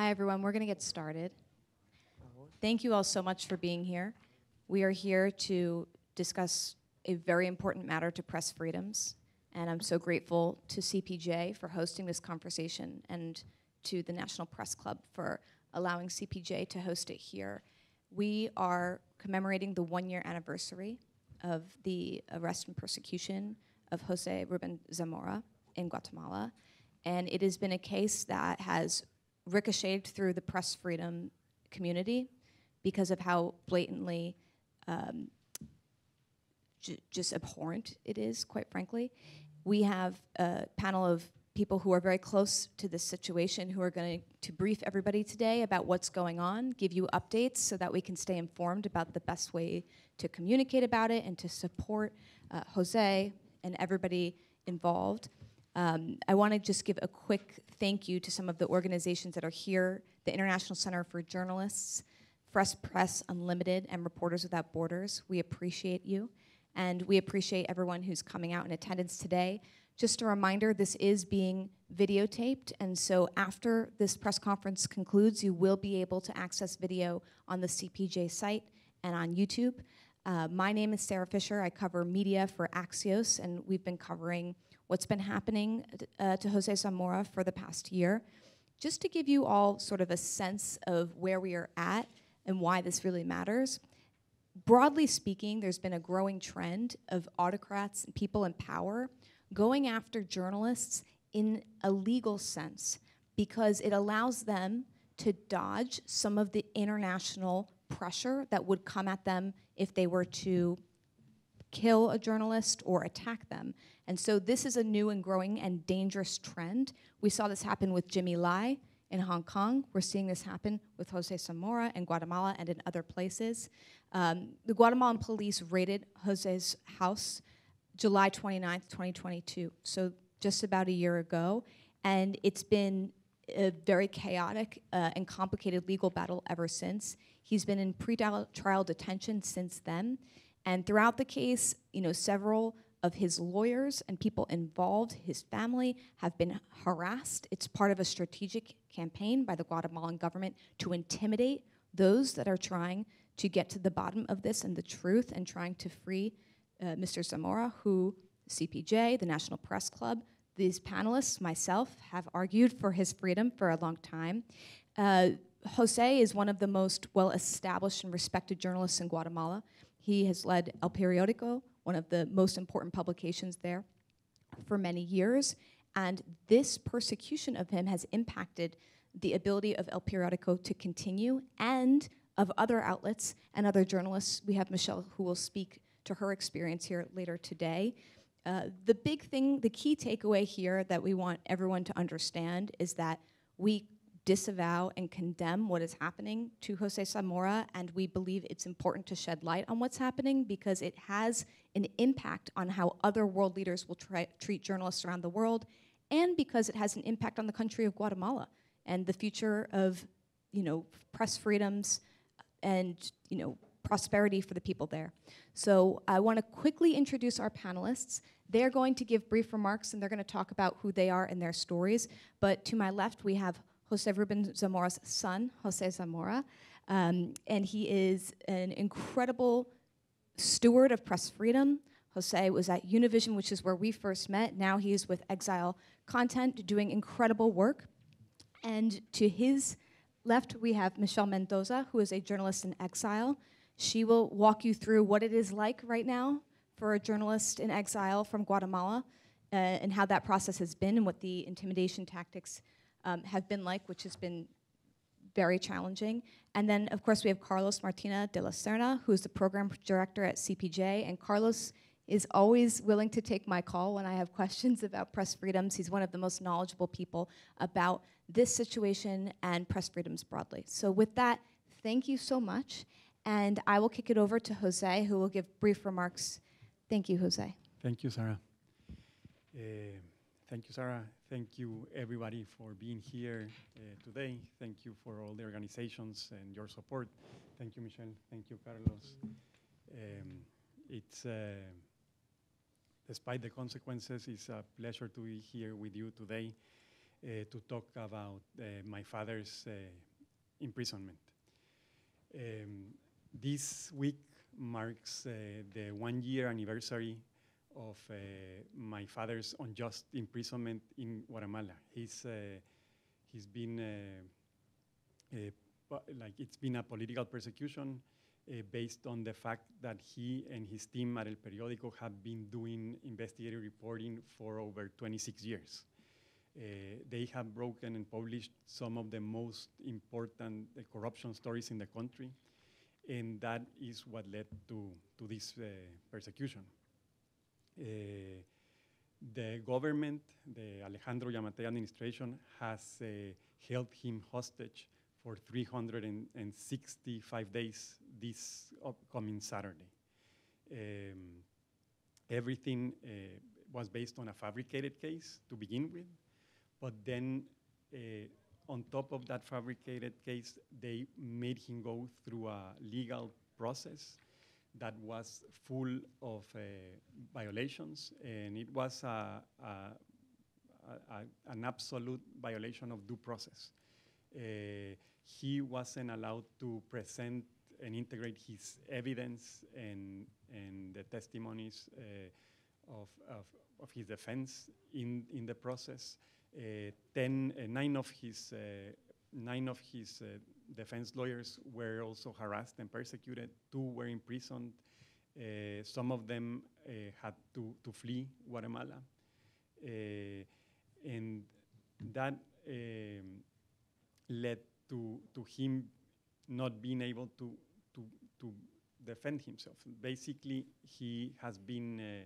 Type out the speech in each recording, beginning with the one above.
Hi, everyone. We're going to get started. Thank you all so much for being here. We are here to discuss a very important matter to press freedoms, and I'm so grateful to CPJ for hosting this conversation and to the National Press Club for allowing CPJ to host it here. We are commemorating the one-year anniversary of the arrest and persecution of José Rubén Zamora in Guatemala, and it has been a case that has ricocheted through the press freedom community because of how blatantly just abhorrent it is, quite frankly. We have a panel of people who are very close to this situation who are going to brief everybody today about what's going on, give you updates so that we can stay informed about the best way to communicate about it and to support Jose and everybody involved. I want to just give a quick thank you to some of the organizations that are here, the International Center for Journalists, Press Unlimited, and Reporters Without Borders. We appreciate you, and we appreciate everyone who's coming out in attendance today. Just a reminder, this is being videotaped, and so after this press conference concludes, you will be able to access video on the CPJ site and on YouTube. My name is Sara Fischer. I cover media for Axios, and we've been covering what's been happening to José Zamora for the past year. Just to give you all sort of a sense of where we are at and why this really matters, broadly speaking, there's been a growing trend of autocrats and people in power going after journalists in a legal sense because it allows them to dodge some of the international pressure that would come at them if they were to kill a journalist or attack them. And so this is a new and growing and dangerous trend. We saw this happen with Jimmy Lai in Hong Kong. We're seeing this happen with José Zamora in Guatemala and in other places. The Guatemalan police raided José's house July 29th, 2022, so just about a year ago. And it's been a very chaotic and complicated legal battle ever since. He's been in pre-trial detention since then. And throughout the case, several of his lawyers and people involved, his family, have been harassed. It's part of a strategic campaign by the Guatemalan government to intimidate those that are trying to get to the bottom of this and the truth and trying to free Mr. Zamora, who CPJ, the National Press Club, these panelists, myself, have argued for his freedom for a long time. Jose is one of the most well-established and respected journalists in Guatemala. He has led elPeriódico, one of the most important publications there, for many years. And this persecution of him has impacted the ability of elPeriódico to continue and of other outlets and other journalists. We have Michelle who will speak to her experience here later today. The big thing, the key takeaway here that we want everyone to understand is that we disavow and condemn what is happening to José Zamora, and we believe it's important to shed light on what's happening because it has an impact on how other world leaders will treat journalists around the world, and because it has an impact on the country of Guatemala and the future of, press freedoms and, prosperity for the people there. So I want to quickly introduce our panelists. They're going to give brief remarks and they're going to talk about who they are and their stories. But to my left, we have José Rubén Zamora's son, José Zamora, and he is an incredible steward of press freedom. José was at Univision, which is where we first met. Now he is with Exile Content, doing incredible work. And to his left, we have Michelle Mendoza, who is a journalist in exile. She will walk you through what it is like right now for a journalist in exile from Guatemala and how that process has been and what the intimidation tactics have been like, which has been very challenging. And then, of course, we have Carlos Martínez de la Serna, who is the program director at CPJ. And Carlos is always willing to take my call when I have questions about press freedoms. He's one of the most knowledgeable people about this situation and press freedoms broadly. So with that, thank you so much. And I will kick it over to Jose, who will give brief remarks. Thank you, Jose. Thank you, Sarah. Thank you, Sarah. Thank you, everybody, for being here today. Thank you for all the organizations and your support. Thank you, Michelle. Thank you, Carlos. It's despite the consequences, it's a pleasure to be here with you today. to talk about my father's imprisonment. This week marks the 1-year anniversary of my father's unjust imprisonment in Guatemala. He's been it's been a political persecution based on the fact that he and his team at elPeriódico have been doing investigative reporting for over 26 years. They have broken and published some of the most important corruption stories in the country, and that is what led to this persecution. The government, the Alejandro Yamatei administration, has held him hostage for 365 days this upcoming Saturday. Everything was based on a fabricated case to begin with, but then on top of that fabricated case, they made him go through a legal process that was full of violations, and it was an absolute violation of due process. He wasn't allowed to present and integrate his evidence and the testimonies of his defense in the process. 9 of his defense lawyers were also harassed and persecuted. 2 were imprisoned. Some of them had to flee Guatemala. And that led to him not being able to defend himself. Basically, he has been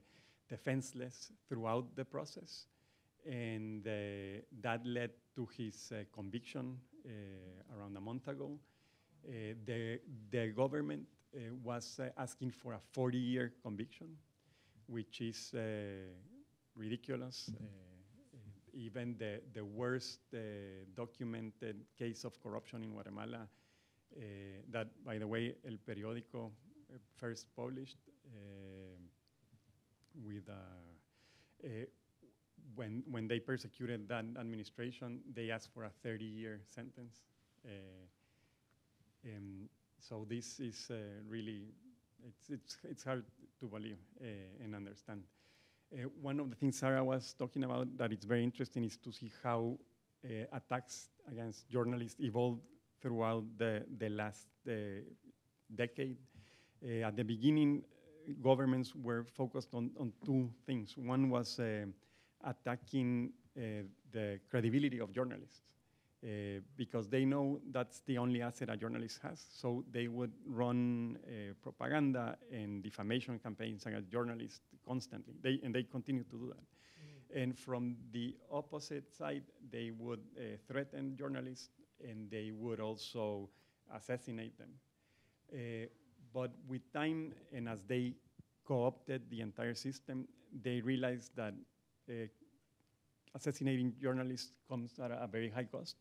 defenseless throughout the process, and that led to his conviction around a month ago. The government was asking for a 40-year conviction, which is ridiculous. Even the worst documented case of corruption in Guatemala, that, by the way, elPeriódico first published with when they persecuted that administration, they asked for a 30-year sentence. So this is really, it's hard to believe and understand. One of the things Sara was talking about that it's very interesting is to see how attacks against journalists evolved throughout the last decade. At the beginning, governments were focused on 2 things. One was attacking the credibility of journalists, because they know that's the only asset a journalist has. So they would run propaganda and defamation campaigns against journalists constantly. They continue to do that. And from the opposite side, they would threaten journalists, and they would also assassinate them. But with time, and as they co-opted the entire system, they realized that assassinating journalists comes at a very high cost.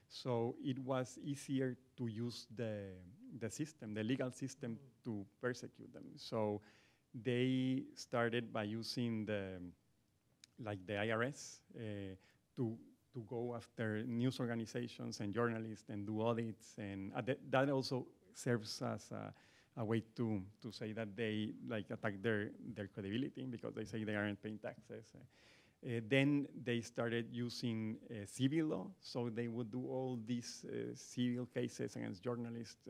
So it was easier to use the system, the legal system, to persecute them. So they started by using the IRS to go after news organizations and journalists and do audits, and that also serves as a way to say that they attack their credibility, because they say they aren't paying taxes. Then they started using civil law, so they would do all these civil cases against journalists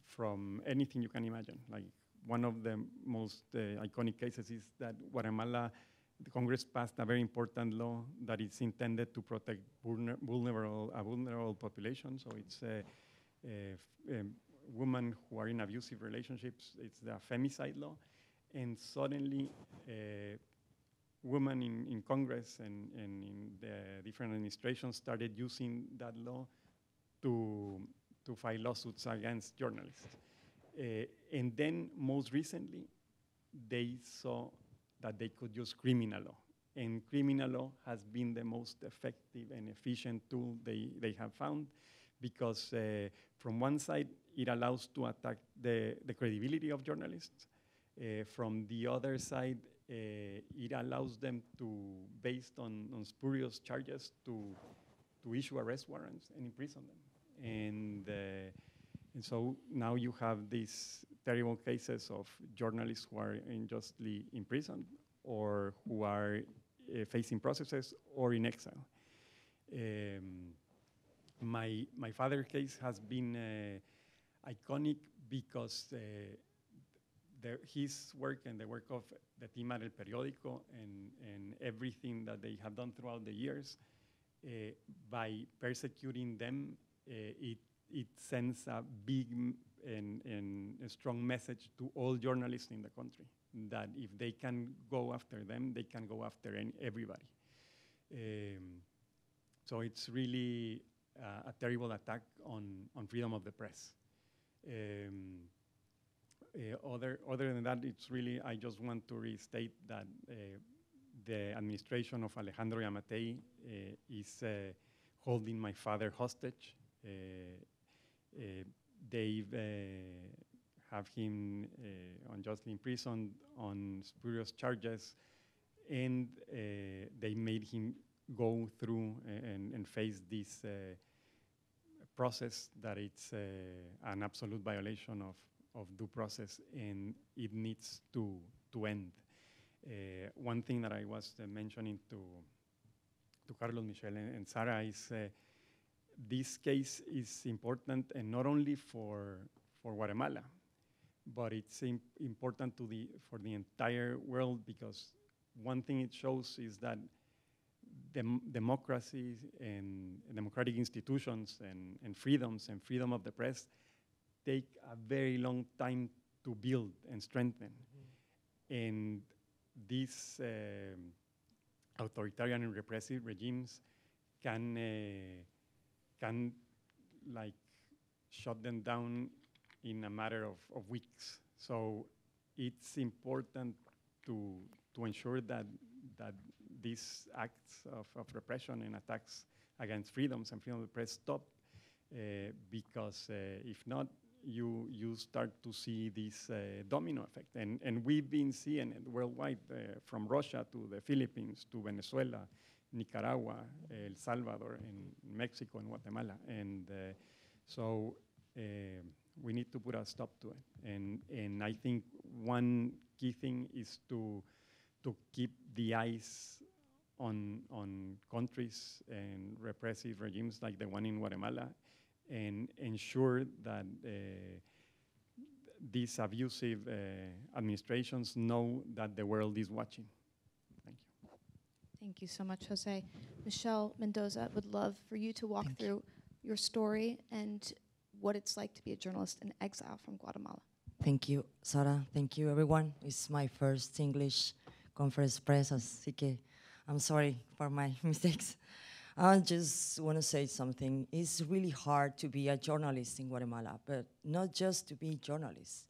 from anything you can imagine. Like, one of the most iconic cases is that Guatemala, the Congress passed a very important law that is intended to protect vulnerable populations. So it's women who are in abusive relationships. It's the femicide law, and suddenly women in Congress and in the different administrations started using that law to file lawsuits against journalists. And then most recently, they saw that they could use criminal law. And criminal law has been the most effective and efficient tool they have found, because from one side, it allows to attack the credibility of journalists. From the other side, it allows them to, based on spurious charges, to issue arrest warrants and imprison them. And so now you have these terrible cases of journalists who are unjustly imprisoned or who are facing processes or in exile. My father's case has been iconic because his work and the work of the team at elPeriódico and everything that they have done throughout the years, by persecuting them, it sends a big and a strong message to all journalists in the country that if they can go after them, they can go after everybody. So it's really a terrible attack on freedom of the press. Other than that, it's really, I just want to restate that the administration of Alejandro Yamatei is holding my father hostage. They have him unjustly imprisoned on spurious charges, and they made him go through and face this process that it's an absolute violation of due process, and it needs to end. One thing that I was mentioning to Carlos, Michelle, and Sara is this case is important, and not only for Guatemala, but it's important for the entire world, because one thing it shows is that democracy and democratic institutions and freedoms and freedom of the press take a very long time to build and strengthen. Mm-hmm. And these authoritarian and repressive regimes can like shut them down in a matter of weeks. So it's important to ensure that these acts of repression and attacks against freedoms and freedom of the press stop, because if not, you start to see this domino effect. And we've been seeing it worldwide, from Russia to the Philippines to Venezuela, Nicaragua, El Salvador, and Mexico and Guatemala. And so we need to put a stop to it. And I think one key thing is to keep the eyes on countries and repressive regimes like the one in Guatemala, and ensure that these abusive administrations know that the world is watching. Thank you. Thank you so much, Jose. Michelle Mendoza, would love for you to walk through your story and what it's like to be a journalist in exile from Guatemala. Thank you, Sara. Thank you, everyone. It's my first English conference press, así que I'm sorry for my mistakes. I just want to say something. It's really hard to be a journalist in Guatemala, but not just to be a journalist,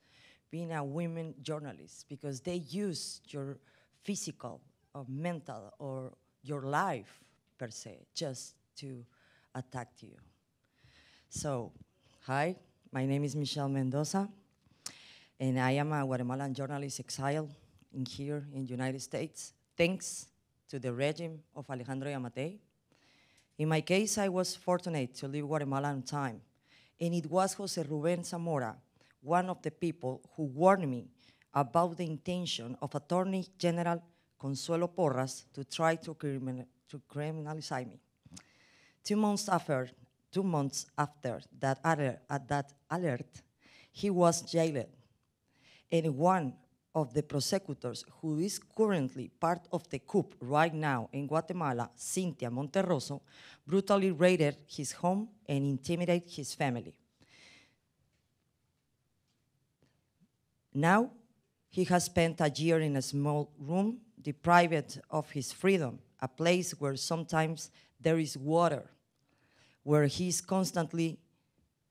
being a women journalist, because they use your physical or mental or your life per se just to attack you. So, hi, my name is Michelle Mendoza, and I am a Guatemalan journalist exiled here in the United States, thanks to the regime of Alejandro Yamatei. In my case, I was fortunate to leave Guatemala on time, and it was José Rubén Zamora, one of the people who warned me about the intention of Attorney General Consuelo Porras to try to criminalize me. 2 months after that alert, he was jailed, and one of the prosecutors, who is currently part of the coup right now in Guatemala, Cynthia Monterroso, brutally raided his home and intimidated his family. Now, he has spent a year in a small room, deprived of his freedom, a place where sometimes there is water, where he is constantly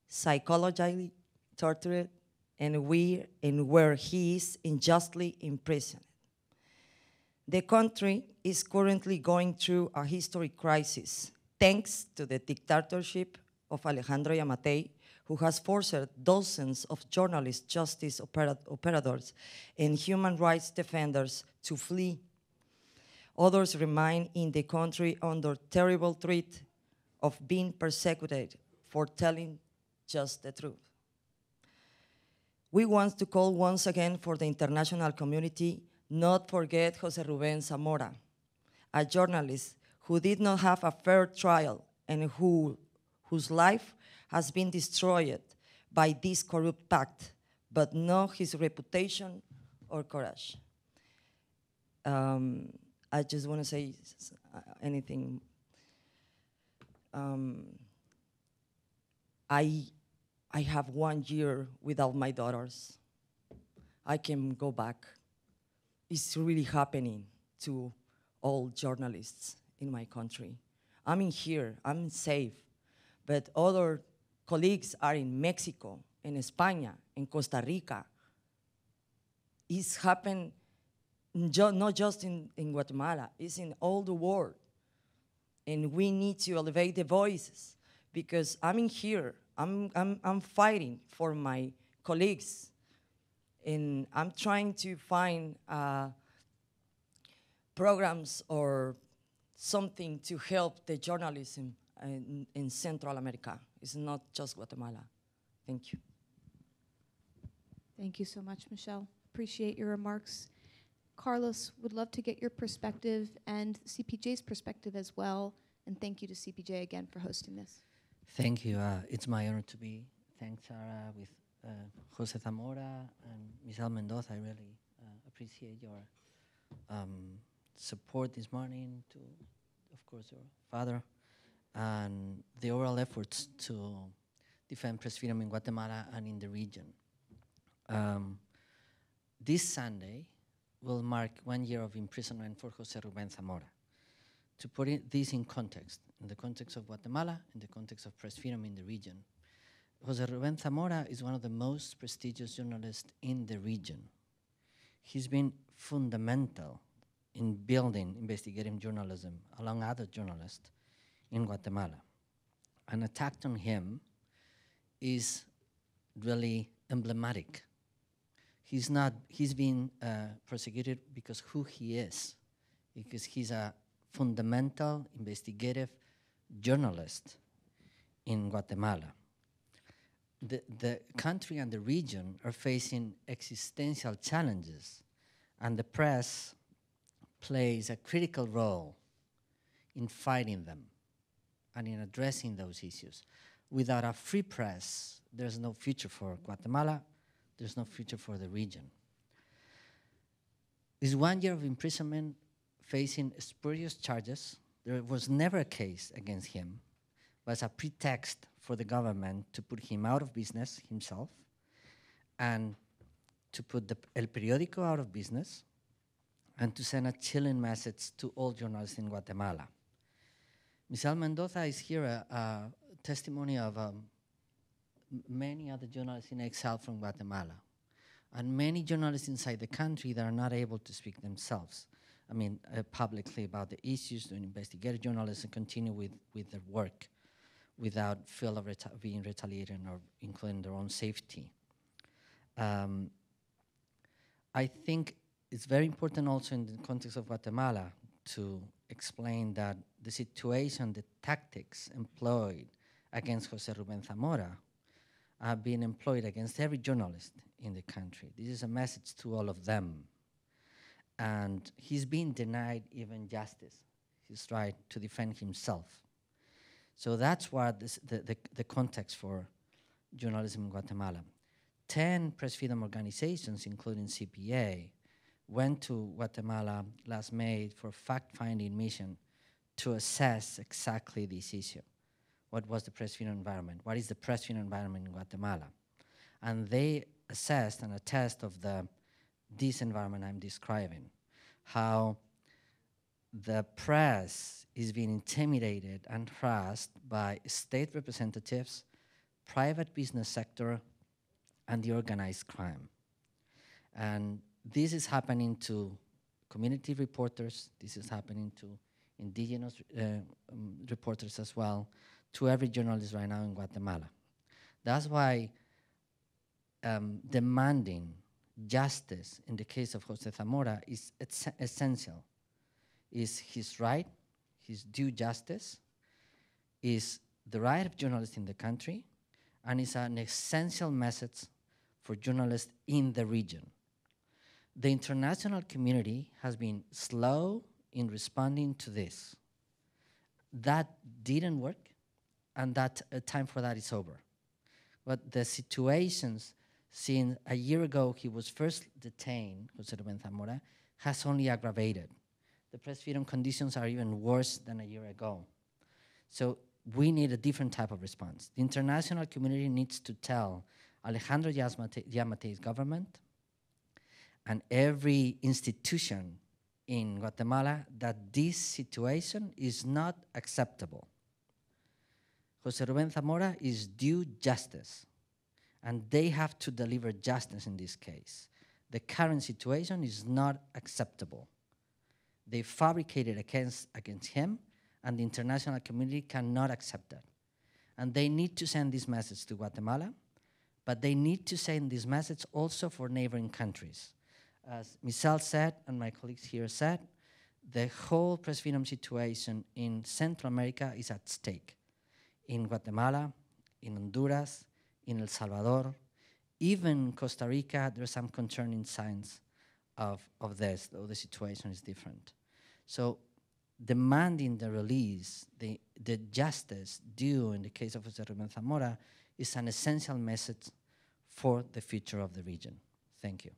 psychologically tortured, and where he is unjustly imprisoned. The country is currently going through a historic crisis, thanks to the dictatorship of Alejandro Yamatei, who has forced dozens of journalists, justice operators, and human rights defenders to flee. Others remain in the country under terrible threat of being persecuted for telling just the truth. We want to call once again for the international community not forget José Rubén Zamora, a journalist who did not have a fair trial and whose life has been destroyed by this corrupt pact, but not his reputation or courage. I just want to say anything. I have 1 year without my daughters. I can go back. It's really happening to all journalists in my country. I'm in here, I'm safe, but other colleagues are in Mexico, in España, in Costa Rica. It's happened not just in Guatemala, it's in all the world. And we need to elevate the voices because I'm in here, I'm fighting for my colleagues, and I'm trying to find programs or something to help the journalism in Central America. It's not just Guatemala. Thank you. Thank you so much, Michelle. Appreciate your remarks. Carlos, would love to get your perspective and CPJ's perspective as well. And thank you to CPJ again for hosting this. Thank you. It's my honor to be. Thanks, Sara, with José Zamora and Michelle Mendoza. I really appreciate your support this morning to, of course, your father, and the overall efforts to defend press freedom in Guatemala and in the region. This Sunday will mark 1 year of imprisonment for José Rubén Zamora. To put this in the context of Guatemala, in the context of press freedom in the region, José Rubén Zamora is one of the most prestigious journalists in the region. He's been fundamental in building investigative journalism along other journalists in Guatemala. An attack on him is really emblematic. He's been persecuted because who he is, because he's a fundamental investigative journalist in Guatemala. The country and the region are facing existential challenges, and the press plays a critical role in fighting them and in addressing those issues. Without a free press, there's no future for Guatemala, there's no future for the region. This 1 year of imprisonment facing spurious charges, there was never a case against him, was a pretext for the government to put him out of business himself and to put the elPeriódico out of business and to send a chilling message to all journalists in Guatemala. Michelle Mendoza is here a testimony of many other journalists in exile from Guatemala and many journalists inside the country that are not able to speak themselves. I mean, publicly about the issues, doing investigative journalism, continue with their work without fear of being retaliated or including their own safety. I think it's very important also in the context of Guatemala to explain that the situation, the tactics employed against José Rubén Zamora are being employed against every journalist in the country. This is a message to all of them. And he's been denied even justice, his right to defend himself. So that's what the context for journalism in Guatemala. 10 press freedom organizations, including CPJ, went to Guatemala last May for fact-finding mission to assess exactly this issue. What was the press freedom environment? What is the press freedom environment in Guatemala? And they assessed and attest of this environment I'm describing, how the press is being intimidated and harassed by state representatives, private business sector, and the organized crime. And this is happening to community reporters, this is happening to indigenous reporters as well, to every journalist right now in Guatemala. That's why demanding justice in the case of José Zamora is essential. Is his right, his due justice, is the right of journalists in the country, and is an essential message for journalists in the region. The international community has been slow in responding to this. That didn't work, and that time for that is over. But the situations since a year ago he was first detained, José Rubén Zamora, has only aggravated. The press freedom conditions are even worse than a year ago. So we need a different type of response. The international community needs to tell Alejandro Giammatei's government and every institution in Guatemala that this situation is not acceptable. José Rubén Zamora is due justice, and they have to deliver justice in this case. The current situation is not acceptable. They fabricated against him, and the international community cannot accept that. And they need to send this message to Guatemala, but they need to send this message also for neighboring countries. As Michelle said, and my colleagues here said, the whole press freedom situation in Central America is at stake. In Guatemala, in Honduras, in El Salvador, even Costa Rica, there are some concerning signs of this, though the situation is different. So demanding the release, the justice due in the case of José Rubén Zamora is an essential message for the future of the region. Thank you.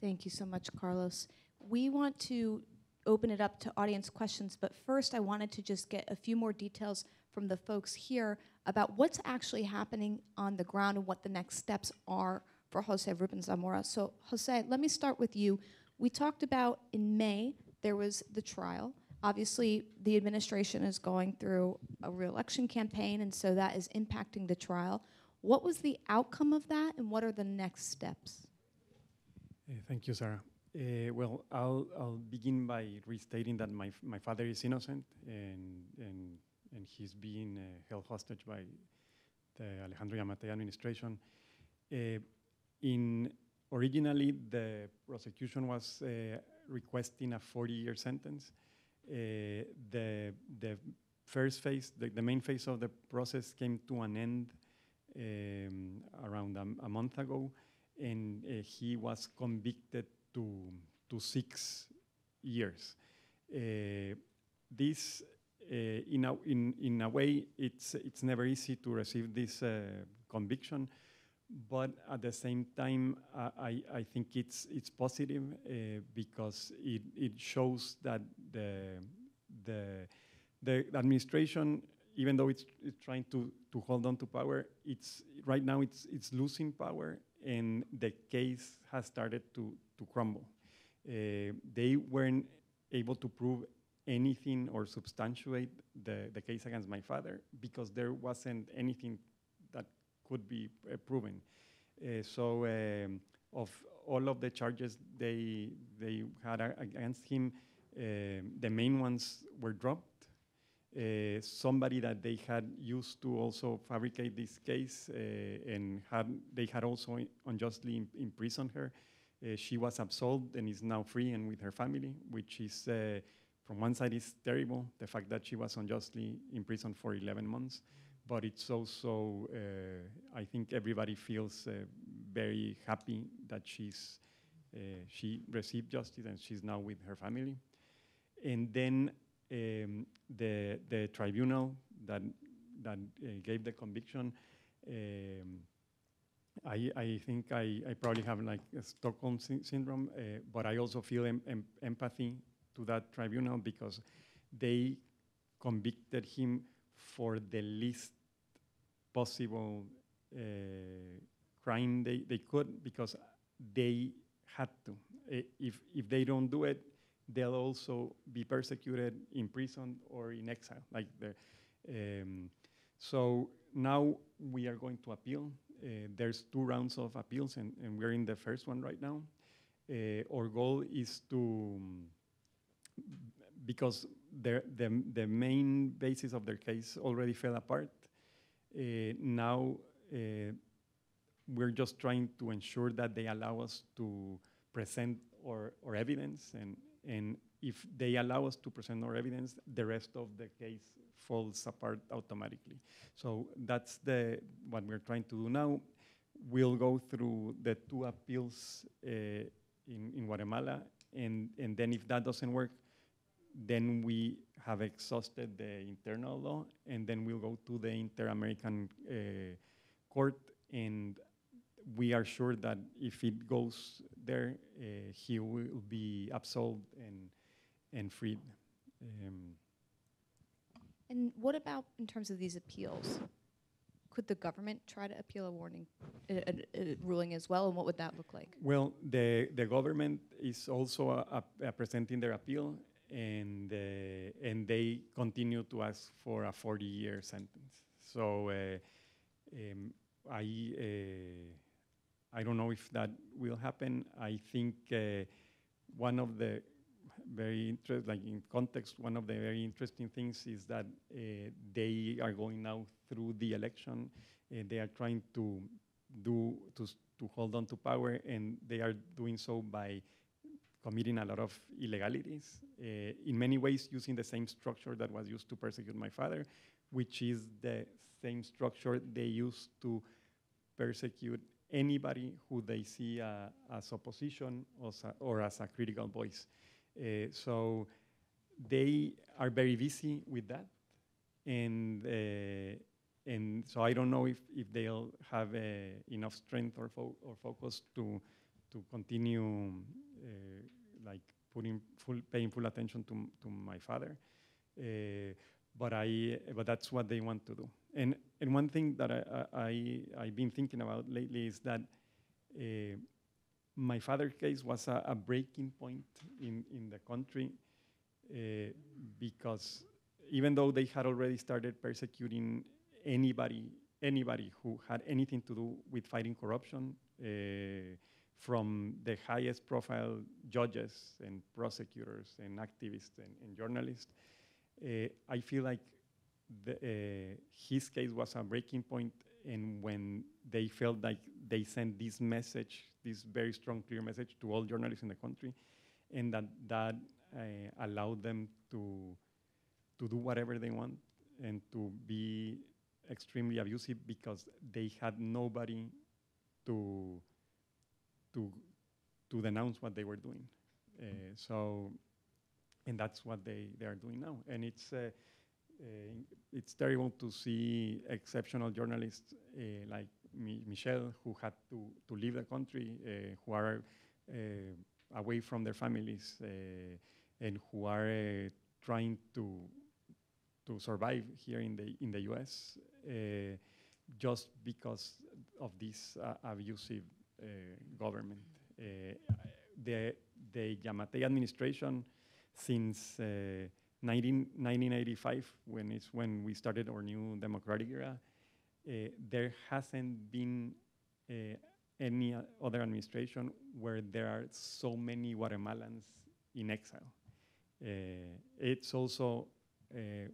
Thank you so much, Carlos. We want to open it up to audience questions, but first I wanted to just get a few more details from the folks here about what's actually happening on the ground and what the next steps are for José Rubén Zamora. So, José, let me start with you. We talked about in May, there was the trial. Obviously, the administration is going through a re-election campaign, and so that is impacting the trial. What was the outcome of that, and what are the next steps? Thank you, Sarah. Well, I'll begin by restating that my father is innocent, and he's being held hostage by the Alejandro Giammattei administration. Originally, the prosecution was requesting a 40-year sentence. The first phase, the main phase of the process came to an end around a month ago, and he was convicted to 6 years. This, in a way, it's never easy to receive this conviction, but at the same time, I think it's positive because it shows that the administration, even though it's trying to hold on to power, right now it's losing power, and the case has started to crumble. They weren't able to prove anything or substantiate the case against my father because there wasn't anything that could be proven. So of all of the charges they had against him, the main ones were dropped. Somebody that they had used to also fabricate this case and they had also unjustly imprisoned her. She was absolved and is now free and with her family, which is, from one side, is terrible, the fact that she was unjustly imprisoned for 11 months. But it's also, I think everybody feels very happy that she received justice and she's now with her family. And then the tribunal that gave the conviction, I think I probably have like a Stockholm syndrome, but I also feel empathy to that tribunal because they convicted him for the least possible crime they could because they had to. If they don't do it, they'll also be persecuted, imprisoned, or in exile. So now we are going to appeal. There's 2 rounds of appeals, and we're in the first one right now. Our goal is to, because the main basis of their case already fell apart, now we're just trying to ensure that they allow us to present our evidence, and if they allow us to present our evidence, the rest of the case falls apart automatically. So that's what we're trying to do now. We'll go through the 2 appeals in Guatemala, and then if that doesn't work, then we have exhausted the internal law, and then we'll go to the Inter-American Court, and we are sure that if it goes there, he will be absolved and freed. And what about in terms of these appeals? Could the government try to appeal a warning, a ruling as well, and what would that look like? Well, the government is also presenting their appeal, and they continue to ask for a 40-year sentence. So I don't know if that will happen. I think one of the very in context, one of the very interesting things is that they are going now through the election. They are trying to hold on to power, and they are doing so by committing a lot of illegalities, in many ways using the same structure that was used to persecute my father, which is the same structure they used to persecute anybody who they see as opposition or as a critical voice. So they are very busy with that, and so I don't know if they'll have enough strength or focus to continue like paying full attention to my father. But that's what they want to do. And one thing that I've been thinking about lately is that my father's case was a breaking point in the country, because even though they had already started persecuting anybody who had anything to do with fighting corruption, from the highest profile judges and prosecutors and activists and journalists, I feel like his case was a breaking point, and when they felt like they sent this message, this very strong, clear message to all journalists in the country, and that allowed them to do whatever they want and to be extremely abusive because they had nobody to denounce what they were doing. And that's what they are doing now. And it's terrible to see exceptional journalists like Michelle, who had to leave the country, who are away from their families, and who are trying to survive here in the US, just because of this abusive government. The Yamatei administration, since 1985, when we started our new democratic era, there hasn't been any other administration where there are so many Guatemalans in exile. It's also,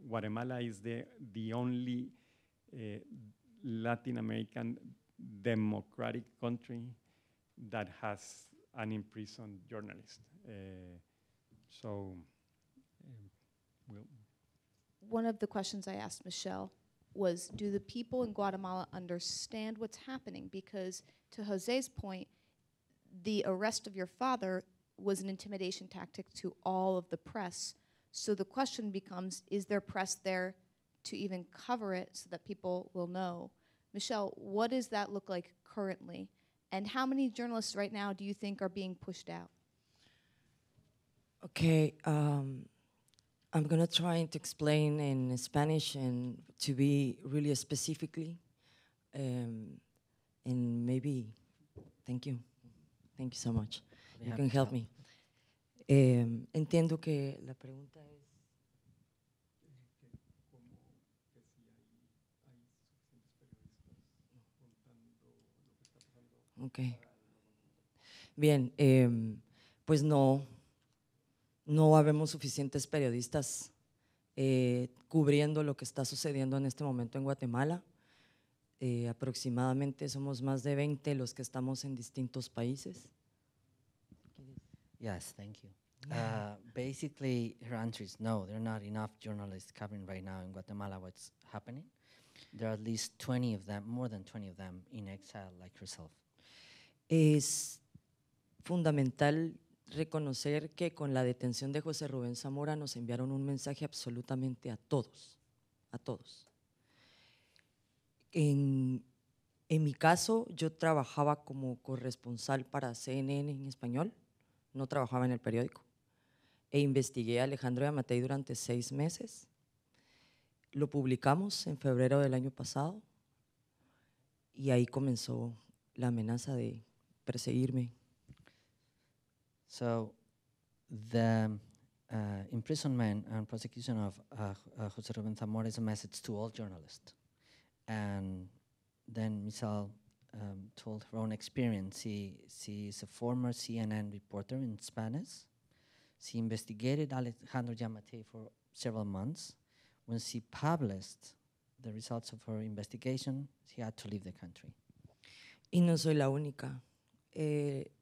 Guatemala is the only Latin American democratic country that has an imprisoned journalist. One of the questions I asked Michelle was, do the people in Guatemala understand what's happening? Because to Jose's point, the arrest of your father was an intimidation tactic to all of the press. So the question becomes, is there press there to even cover it so that people will know? Michelle, what does that look like currently? And how many journalists right now do you think are being pushed out? Okay, I'm gonna try to explain in Spanish and to be really specifically, and maybe, thank you so much. You can help me. Entiendo que la pregunta es. Okay. Bien, pues no habemos suficientes periodistas cubriendo lo que está sucediendo en este momento en Guatemala. Aproximadamente somos más de 20 los que estamos en distintos países. Yes, thank you. Basically, her answer is no, there are not enough journalists covering right now in Guatemala what's happening. There are at least 20 of them, more than 20 of them, in exile like herself. Es fundamental reconocer que con la detención de José Rubén Zamora nos enviaron un mensaje absolutamente a todos, a todos. En mi caso, yo trabajaba como corresponsal para CNN en español, no trabajaba en el periódico, e investigué a Alejandro Yamatei durante 6 meses. Lo publicamos en febrero del año pasado y ahí comenzó la amenaza de perseguirme. So the imprisonment and prosecution of José Rubén Zamora is a message to all journalists. And then Michelle told her own experience. She is a former CNN reporter in Spanish. She investigated Alejandro Yamatei for several months. When she published the results of her investigation, she had to leave the country. Y no soy la única.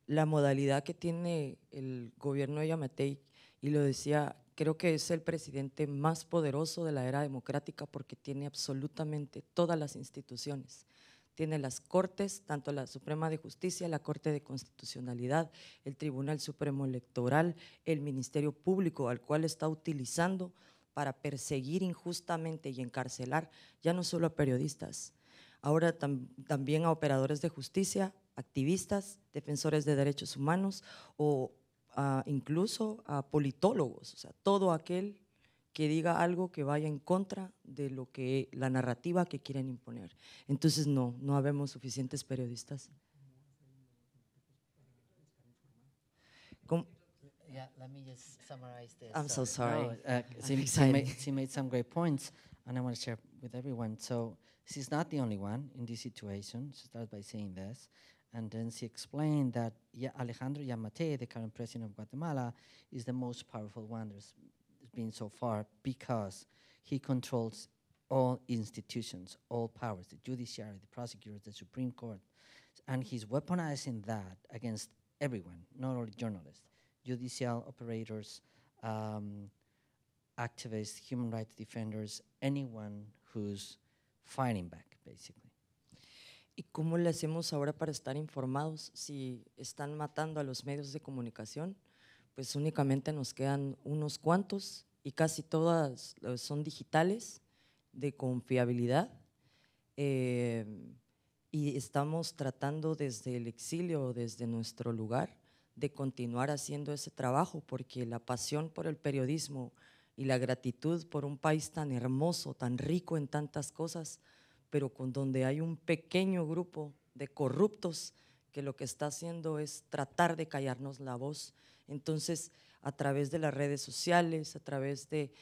La modalidad que tiene el gobierno de Yamatei, y lo decía, creo que es el presidente más poderoso de la era democrática porque tiene absolutamente todas las instituciones. Tiene las cortes, tanto la Suprema de Justicia, la Corte de Constitucionalidad, el Tribunal Supremo Electoral, el Ministerio Público, al cual está utilizando para perseguir injustamente y encarcelar ya no solo a periodistas, ahora también a operadores de justicia, activistas, defensores de derechos humanos o incluso a politólogos, o sea, todo aquel que diga algo que vaya en contra de lo que la narrativa que quieren imponer. Entonces no habemos suficientes periodistas. Yeah, let me just summarize this. I'm so sorry. She made some great points, and I want to share with everyone. So she's not the only one in this situation. She starts by saying this, and then she explained that Alejandro Yamatei, the current president of Guatemala, is the most powerful one there's been so far because he controls all institutions, all powers, the judiciary, the prosecutors, the Supreme Court, and he's weaponizing that against everyone, not only journalists, judicial operators, activists, human rights defenders, anyone who's fighting back, basically. ¿Y cómo le hacemos ahora para estar informados? Si están matando a los medios de comunicación, pues únicamente nos quedan unos cuantos y casi todas son digitales, de confiabilidad. Y estamos tratando desde el exilio, desde nuestro lugar, de continuar haciendo ese trabajo, porque la pasión por el periodismo y la gratitud por un país tan hermoso, tan rico en tantas cosas, pero con donde hay un pequeño grupo de corruptos que lo que está haciendo es tratar de callarnos la voz. Entonces, a través de las redes sociales, a través de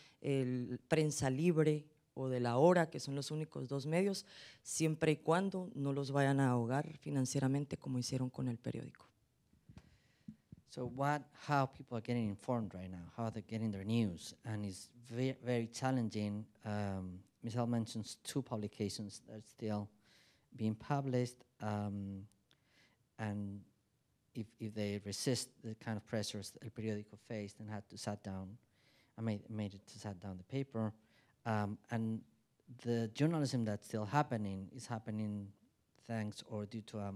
prensa libre o de La Hora, que son los únicos 2 medios, siempre y cuando no los vayan a ahogar financieramente como hicieron con el periódico. So how people are getting informed right now, how they're getting their news, and it's very, very challenging. Michelle mentions 2 publications that are still being published, and if they resist the kind of pressures elPeriódico faced and had to shut down, made it to shut down the paper, and the journalism that's still happening is happening thanks or due to a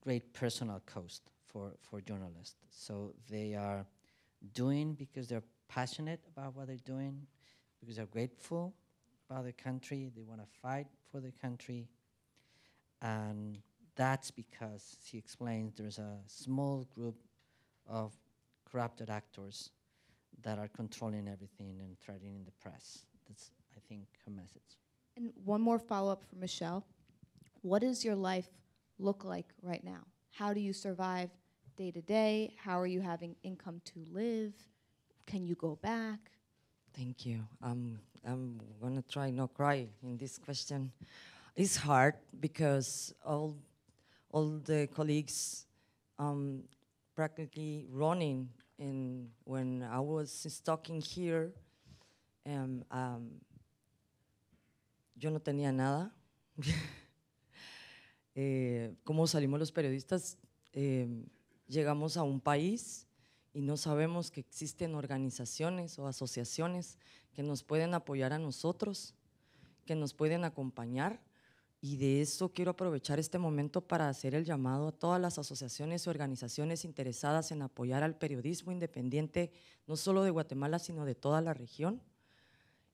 great personal cost for journalists. So they are doing because they're passionate about what they're doing, because they're grateful about their country, they want to fight for their country, and that's because, she explains, there's a small group of corrupted actors that are controlling everything and threatening the press. That's, I think, her message. And one more follow-up for Michelle. What does your life look like right now? How do you survive day to day? How are you having income to live? Can you go back? Thank you. I'm gonna try not cry in this question. It's hard because all the colleagues practically running, and when I was talking here, yo no tenía nada. ¿Cómo salimos los periodistas? Llegamos a un país y no sabemos que existen organizaciones o asociaciones que nos pueden apoyar a nosotros, que nos pueden acompañar, y de eso quiero aprovechar este momento para hacer el llamado a todas las asociaciones y organizaciones interesadas en apoyar al periodismo independiente, no solo de Guatemala, sino de toda la región,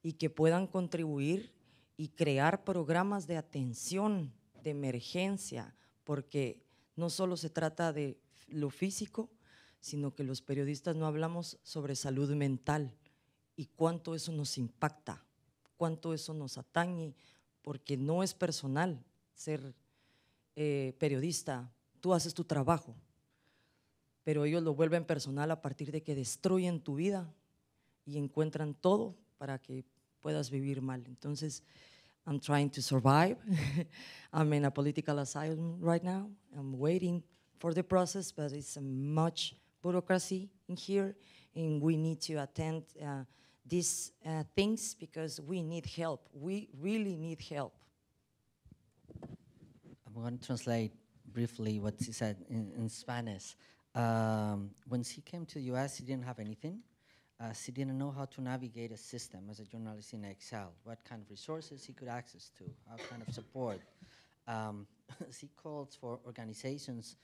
y que puedan contribuir y crear programas de atención, de emergencia, porque no solo se trata de lo físico, sino que los periodistas no hablamos sobre salud mental y cuánto eso nos impacta, cuánto eso nos atañe, porque no es personal ser periodista, tú haces tu trabajo, pero ellos lo vuelven personal a partir de que destruyen tu vida y encuentran todo para que puedas vivir mal. Entonces, I'm trying to survive. I'm in a political asylum right now. I'm waiting for the process, but it's much bureaucracy in here, and we need to attend these things because we need help. We really need help. I'm going to translate briefly what she said in Spanish. When she came to the US, she didn't have anything. She didn't know how to navigate a system as a journalist in exile, what kind of resources he could access to, how kind of support. She calls for organizations'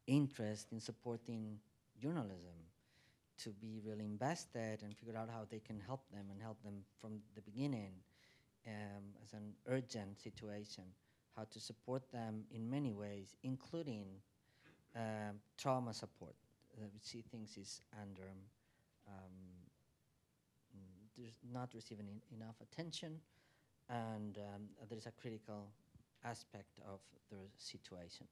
interest in supporting journalism to be really invested and figure out how they can help them and help them from the beginning as an urgent situation, how to support them in many ways, including trauma support, which she thinks is under there's not receiving enough attention, and there is a critical aspect of their situation.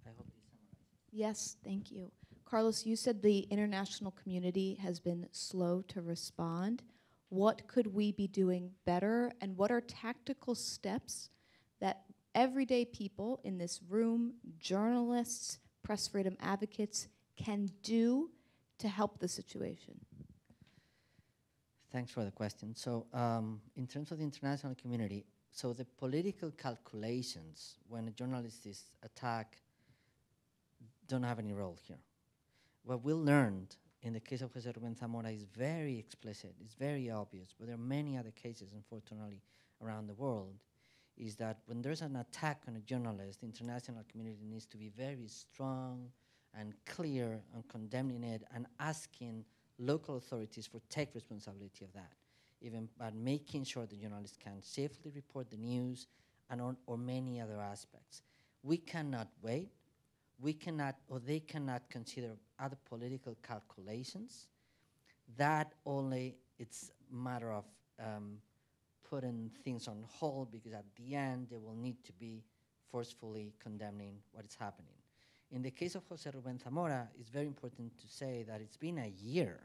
I hope this summarizes. Yes, thank you. Carlos, you said the international community has been slow to respond. What could we be doing better, and what are tactical steps that everyday people in this room, journalists, press freedom advocates, can do to help the situation? Thanks for the question. So in terms of the international community, so the political calculations when a journalist is attacked don't have any role here. What we learned in the case of José Rubén Zamora is very explicit, it's very obvious, but there are many other cases, unfortunately, around the world, is that when there's an attack on a journalist, the international community needs to be very strong and clear on condemning it and asking local authorities to take responsibility of that, even by making sure the journalists can safely report the news and or many other aspects. We cannot wait. We cannot, or they cannot consider other political calculations. That only it's a matter of putting things on hold, because at the end they will need to be forcefully condemning what is happening. In the case of José Rubén Zamora, it's very important to say that it's been a year,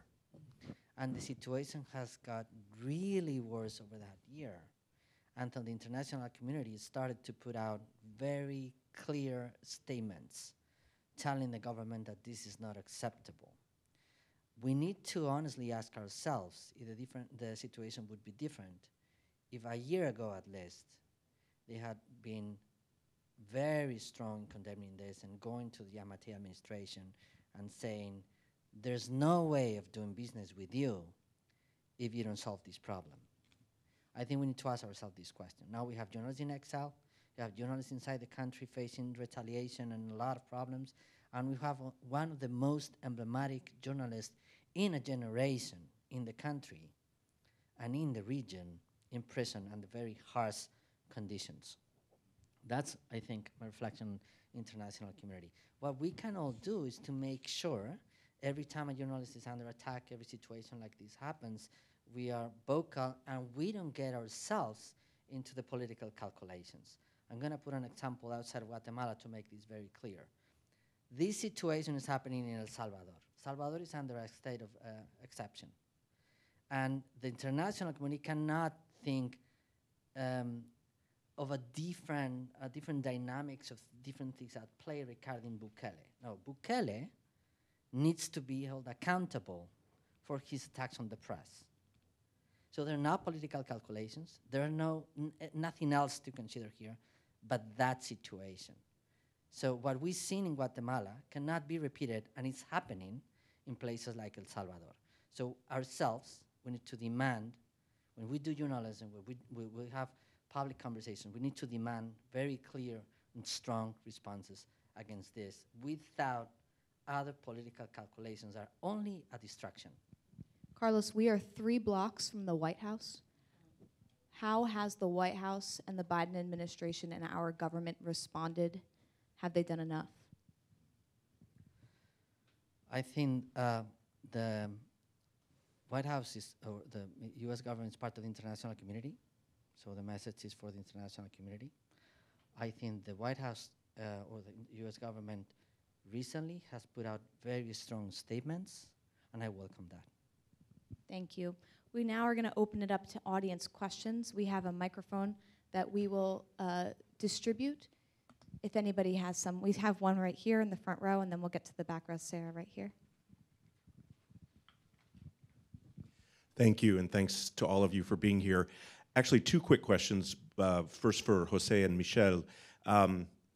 and the situation has got really worse over that year, until the international community started to put out very clear statements telling the government that this is not acceptable. We need to honestly ask ourselves if the situation would be different if a year ago at least they had been very strong condemning this and going to the Yamate administration and saying, there's no way of doing business with you if you don't solve this problem. I think we need to ask ourselves this question. Now we have journalists in exile, we have journalists inside the country facing retaliation and a lot of problems, and we have one of the most emblematic journalists in a generation in the country and in the region in prison under very harsh conditions. That's, I think, my reflection on international community. What we can all do is to make sure every time a journalist is under attack, every situation like this happens, we are vocal and we don't get ourselves into the political calculations. I'm going to put an example outside of Guatemala to make this very clear. This situation is happening in El Salvador. Salvador is under a state of exception. And the international community cannot think of a different dynamics of different things at play regarding Bukele. No, Bukele needs to be held accountable for his attacks on the press. So there are not political calculations. There are nothing else to consider here. but that situation. So what we've seen in Guatemala cannot be repeated, and it's happening in places like El Salvador. So ourselves, we need to demand, when we do journalism, when we have public conversation, we need to demand very clear and strong responses against this without other political calculations that are only a distraction. Carlos, we are 3 blocks from the White House. How has the White House and the Biden administration and our government responded? Have they done enough? I think the White House is, or the U.S. government is part of the international community, so the message is for the international community. I think the White House or the U.S. government recently has put out very strong statements, and I welcome that. Thank you. We now are going to open it up to audience questions. We have a microphone that we will distribute. If anybody has some, we have one right here in the front row, and then we'll get to the back row. Sarah, right here. Thank you, and thanks to all of you for being here. Actually, 2 quick questions. First for Jose and Michelle.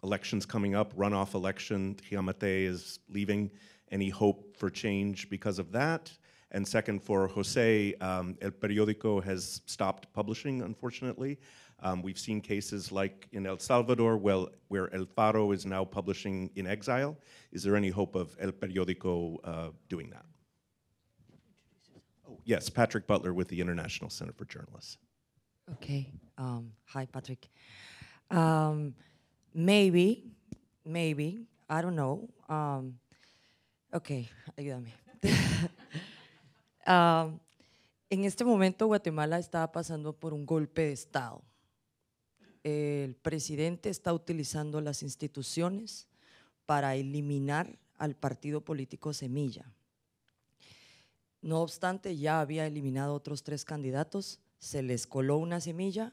Elections coming up, runoff election. Giammattei is leaving. Any hope for change because of that? And second for Jose, elPeriódico has stopped publishing, unfortunately. We've seen cases like in El Salvador, where El Faro is now publishing in exile. Is there any hope of elPeriódico doing that? Oh, yes, Patrick Butler with the International Center for Journalists. Okay. Hi, Patrick. Maybe, I don't know. Okay, ayúdame. En este momento Guatemala está pasando por un golpe de Estado. El presidente está utilizando las instituciones para eliminar al partido político Semilla. No obstante, ya había eliminado otros 3 candidatos, se les coló una semilla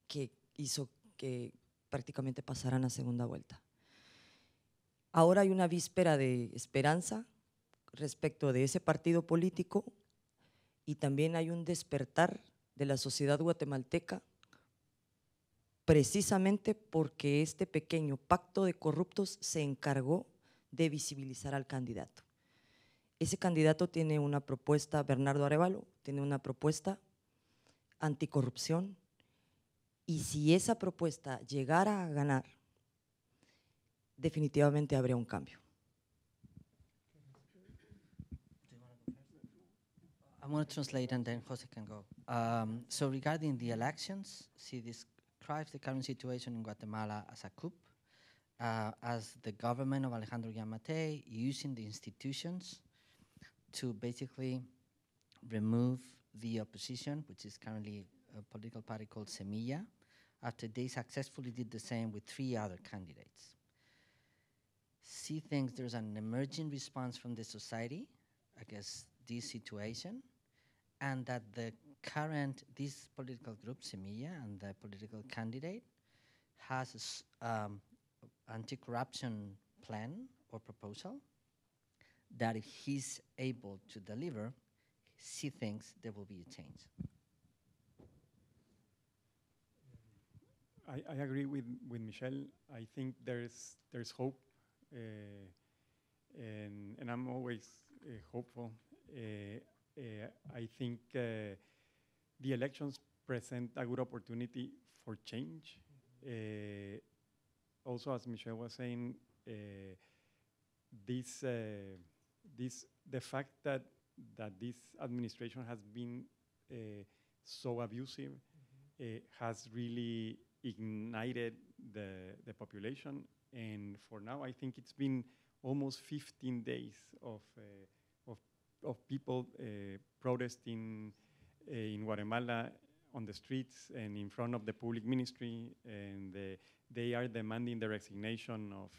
que hizo que prácticamente pasaran a segunda vuelta. Ahora hay una víspera de esperanza respecto de ese partido político y también hay un despertar de la sociedad guatemalteca precisamente porque este pequeño pacto de corruptos se encargó de visibilizar al candidato. Ese candidato tiene una propuesta, Bernardo Arévalo, tiene una propuesta anticorrupción, y si esa propuesta llegara a ganar, definitivamente habría un cambio. I'm going to translate and then Jose can go. So regarding the elections, she describes the current situation in Guatemala as a coup, as the government of Alejandro Giammattei using the institutions to basically remove the opposition, which is currently a political party called Semilla, after they successfully did the same with 3 other candidates. She thinks there's an emerging response from the society against this situation, and that this political group, Semilla, and the political candidate has an anti-corruption plan or proposal that if he's able to deliver, she thinks there will be a change. I agree with Michelle. I think there's hope, and I'm always hopeful. I think the elections present a good opportunity for change. Also, as Michelle was saying, the fact that this administration has been so abusive has really ignited the population, and for now I think it's been almost 15 days of people protesting in Guatemala on the streets and in front of the public ministry, and they are demanding the resignation of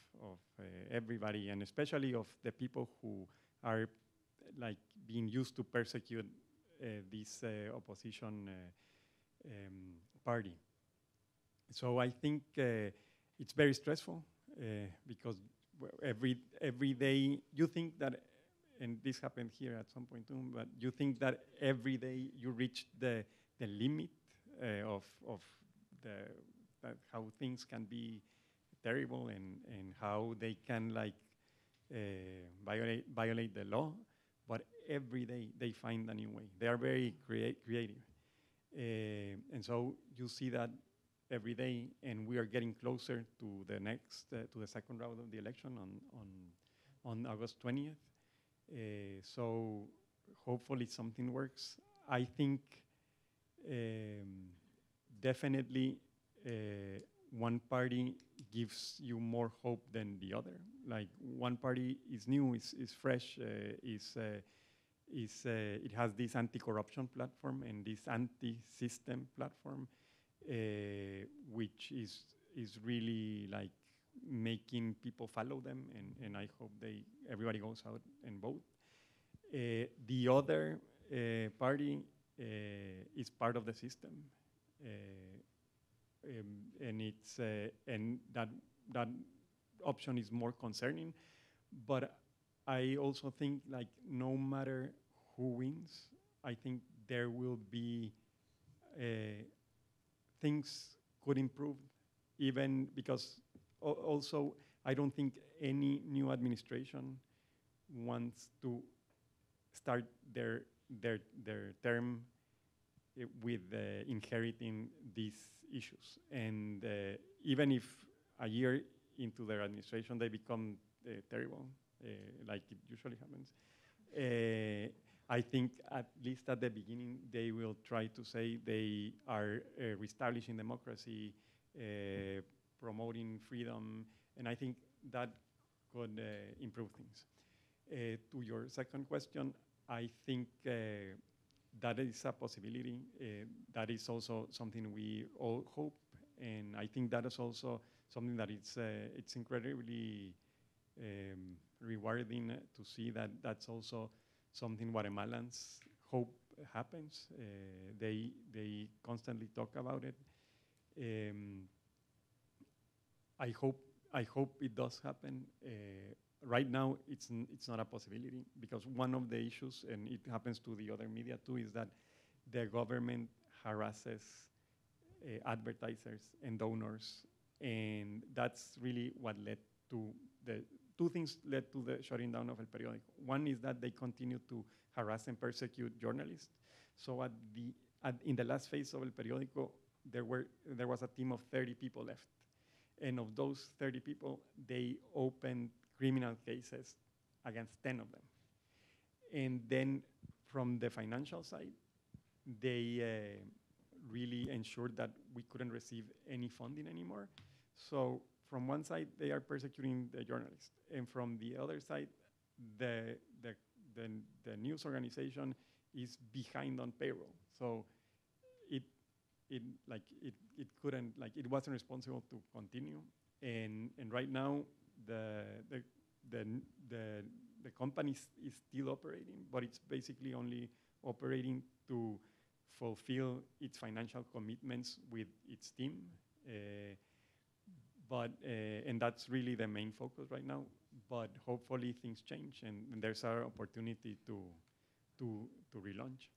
everybody, and especially of the people who are like being used to persecute this opposition party. So I think it's very stressful because every day you think that, and this happened here at some point too, but you think that every day you reach the limit of the that how things can be terrible and how they can like violate the law, but every day they find a new way. They are very creative. And so you see that every day, and we are getting closer to the next, to the second round of the election on August 20th. So hopefully something works. I think definitely one party gives you more hope than the other. Like one party is new, is fresh, it has this anti-corruption platform and this anti-system platform, which is really like making people follow them, and I hope everybody goes out and vote. The other party is part of the system, and it's and that option is more concerning. But I also think like no matter who wins, I think there will be things could improve, even because also I don't think any new administration wants to start their term with inheriting these issues. And even if a year into their administration they become terrible, like it usually happens, I think at least at the beginning they will try to say they are reestablishing democracy, promoting freedom, and I think that could improve things. To your second question, I think that is a possibility. That is also something we all hope, and I think that is also something that it's incredibly rewarding to see that that's also something Guatemalans hope happens. They constantly talk about it. I hope it does happen. Right now, it's not a possibility because one of the issues, and it happens to the other media too, is that the government harasses advertisers and donors, and that's really what led to the two things led to the shutting down of elPeriódico. One is that they continue to harass and persecute journalists. So in the last phase of elPeriódico, there was a team of 30 people left, and of those 30 people, they opened criminal cases against 10 of them. And then from the financial side, they really ensured that we couldn't receive any funding anymore. So from one side, they are persecuting the journalists. And from the other side, the news organization is behind on payroll. So it wasn't responsible to continue. And right now, the company is still operating, but it's basically only operating to fulfill its financial commitments with its team. And that's really the main focus right now. But hopefully things change, and there's our opportunity to relaunch.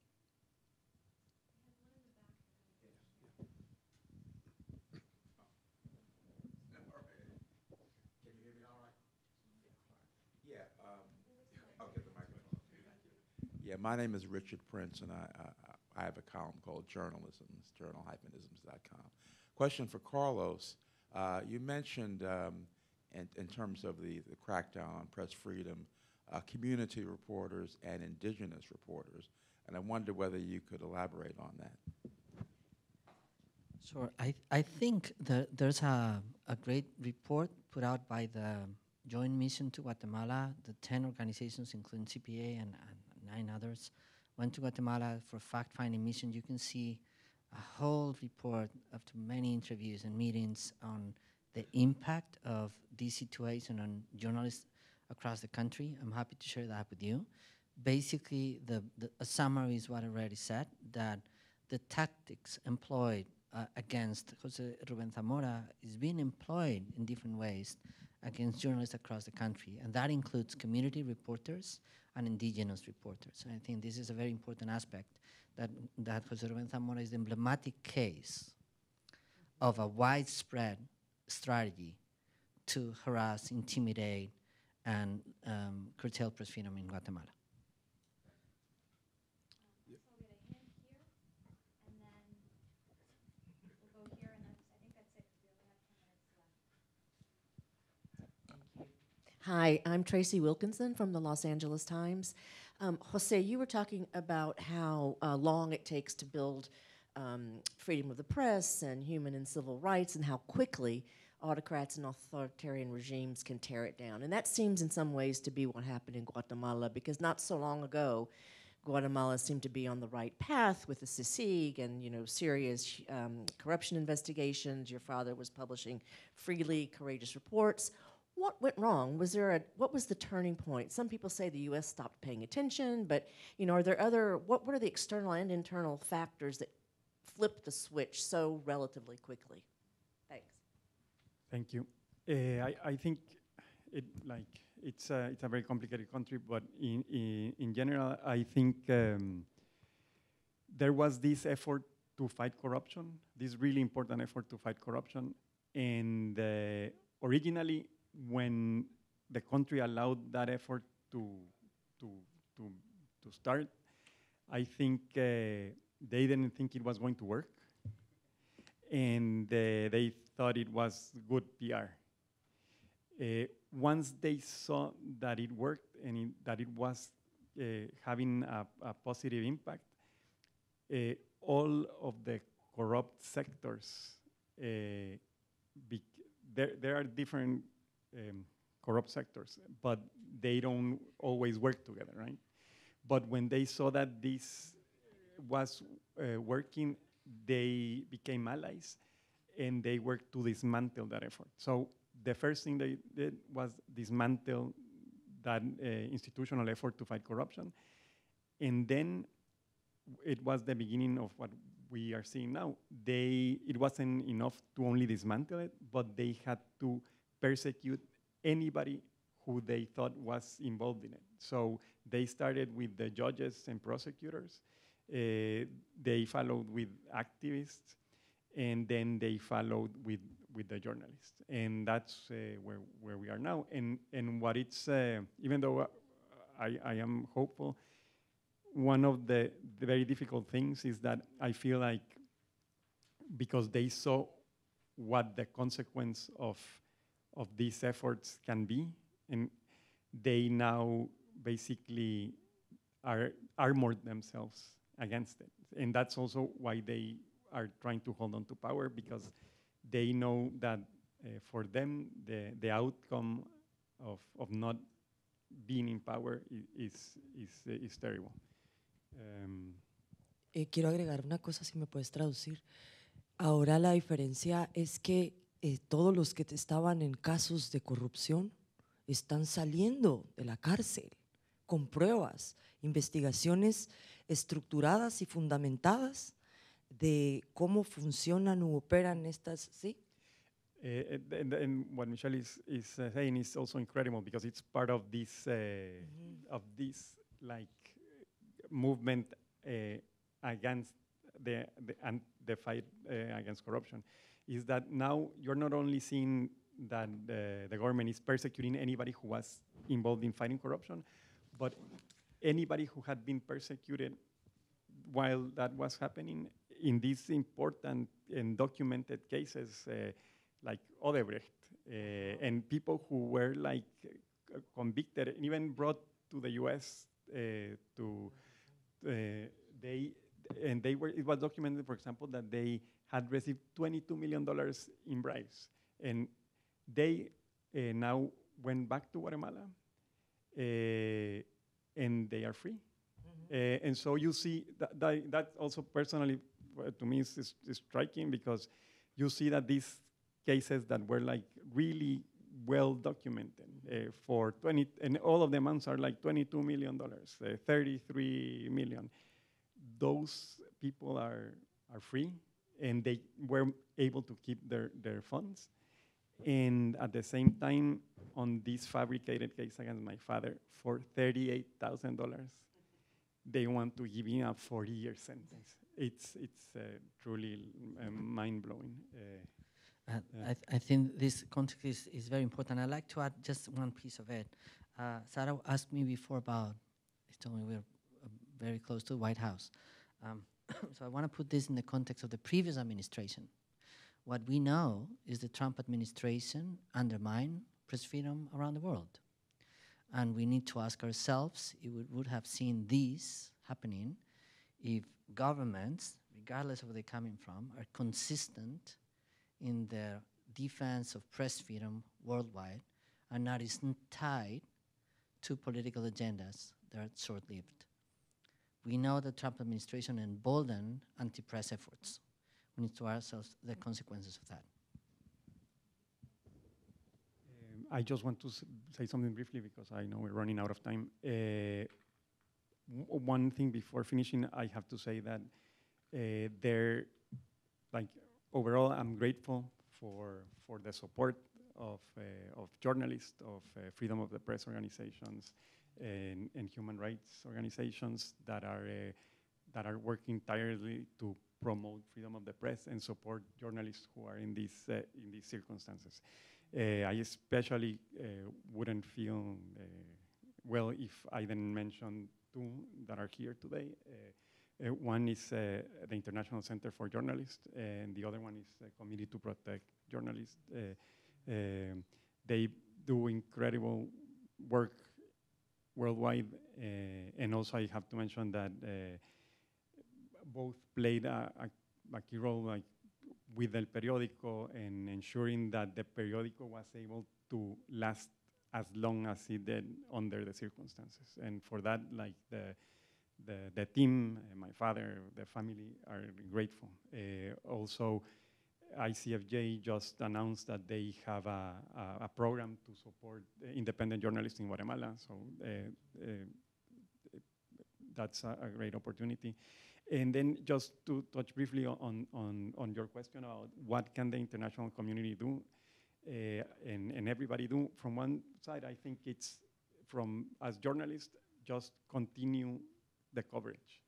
Yeah, my name is Richard Prince, and I have a column called Journalism, journal-isms.com. Question for Carlos. You mentioned, in terms of the crackdown on press freedom, community reporters and indigenous reporters, and I wonder whether you could elaborate on that. Sure. I think there's a great report put out by the Joint Mission to Guatemala. The 10 organizations, including CPJ and 9 others, went to Guatemala for a fact-finding mission. You can see a whole report after many interviews and meetings on the impact of this situation on journalists across the country. I'm happy to share that with you. Basically, a summary is what I already said, that the tactics employed against José Rubén Zamora is being employed in different ways against journalists across the country, and that includes community reporters and indigenous reporters. And I think this is a very important aspect, that José Rubén Zamora is the emblematic case of a widespread strategy to harass, intimidate, and curtail press freedom in Guatemala. Hi, I'm Tracy Wilkinson from the Los Angeles Times. Jose, you were talking about how long it takes to build freedom of the press and human and civil rights, and how quickly autocrats and authoritarian regimes can tear it down. And that seems in some ways to be what happened in Guatemala, because not so long ago, Guatemala seemed to be on the right path with the CICIG and, you know, serious corruption investigations. Your father was publishing freely courageous reports. What went wrong? What was the turning point? Some people say the U.S. stopped paying attention, but, you know, are there what are the external and internal factors that flipped the switch so relatively quickly? Thanks. Thank you. I think it's a very complicated country, but in general, I think there was this effort to fight corruption, this really important effort to fight corruption, and originally, when the country allowed that effort to start, I think they didn't think it was going to work, and they thought it was good PR. Once they saw that it worked and that it was having a positive impact, all of the corrupt sectors, there are different corrupt sectors, but they don't always work together, right? But when they saw that this was working, they became allies, and they worked to dismantle that effort. So the first thing they did was dismantle that institutional effort to fight corruption, and then it was the beginning of what we are seeing now. It wasn't enough to only dismantle it, but they had to persecute anybody who they thought was involved in it. So they started with the judges and prosecutors. They followed with activists, and then they followed with the journalists. And that's where we are now. And what it's, even though I am hopeful, one of the very difficult things is that I feel like because they saw what the consequence of these efforts can be, and they now basically armor themselves against it. And that's also why they are trying to hold on to power, because they know that for them, the outcome of not being in power is terrible. Quiero agregar una cosa, si me puedes traducir. Ahora la diferencia es que todos los que estaban en casos de corrupción están saliendo de la cárcel con pruebas, investigaciones estructuradas y fundamentadas de cómo funcionan u operan estas, ¿sí? And what Michelle is saying is also incredible, because it's part of this like movement against the fight against corruption. Is that now you're not only seeing that the government is persecuting anybody who was involved in fighting corruption, but anybody who had been persecuted while that was happening in these important and documented cases like Odebrecht, and people who were like convicted and even brought to the US it was documented, for example, that they had received $22 million in bribes. And they now went back to Guatemala, and they are free. And so you see, that also personally, to me, is striking, because you see that these cases that were like really well documented for 20, and all of the amounts are like $22 million, 33 million. Those people are free, and they were able to keep their funds. And at the same time, on this fabricated case against my father, for $38,000, they want to give him a 40-year sentence. it's truly mind-blowing. I think this context is very important. I'd like to add just one piece of it. Sara asked me before about, she told me we're very close to the White House. So I want to put this in the context of the previous administration. What we know is the Trump administration undermined press freedom around the world. And we need to ask ourselves if we would have seen this happening if governments, regardless of where they're coming from, are consistent in their defense of press freedom worldwide and not isn't tied to political agendas that are short-lived. We know the Trump administration emboldened anti-press efforts. We need to ask ourselves the consequences of that. I just want to say something briefly because I know we're running out of time. One thing before finishing, I have to say that overall, I'm grateful for the support of journalists, of freedom of the press organizations, and human rights organizations that are working tirelessly to promote freedom of the press and support journalists who are in these circumstances. I especially wouldn't feel well if I didn't mention two that are here today. One is the International Center for Journalists, and the other one is the Committee to Protect Journalists. They do incredible work worldwide, and also I have to mention that both played a key role with elPeriódico and ensuring that the periódico was able to last as long as it did under the circumstances. And for that, the team, my father, the family are grateful. Also, ICFJ just announced that they have a program to support independent journalists in Guatemala, so that's a great opportunity. And then just to touch briefly on your question about what can the international community do and everybody do. From one side, I think it's as journalists, just continue the coverage.